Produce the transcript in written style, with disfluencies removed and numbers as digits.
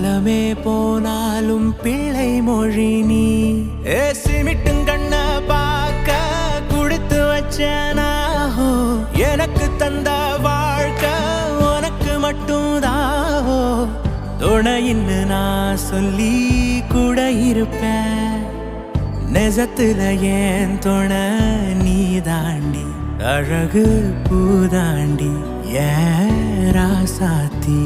காலமே போனாலும் பிள்ளை மொழி நீ. சிமிட்டும் கண்ண பார்க்க குடுத்து வச்சனாஹோ, எனக்கு தந்த வாழ்க்கை உனக்கு மட்டும்தாஹோ. துணையின்னு நான் சொல்லி கூட இருப்பேன், நெசத்துல ஏன் துணை நீ தாண்டி. அழகு பூதாண்டி ஏன் ராசாத்தி.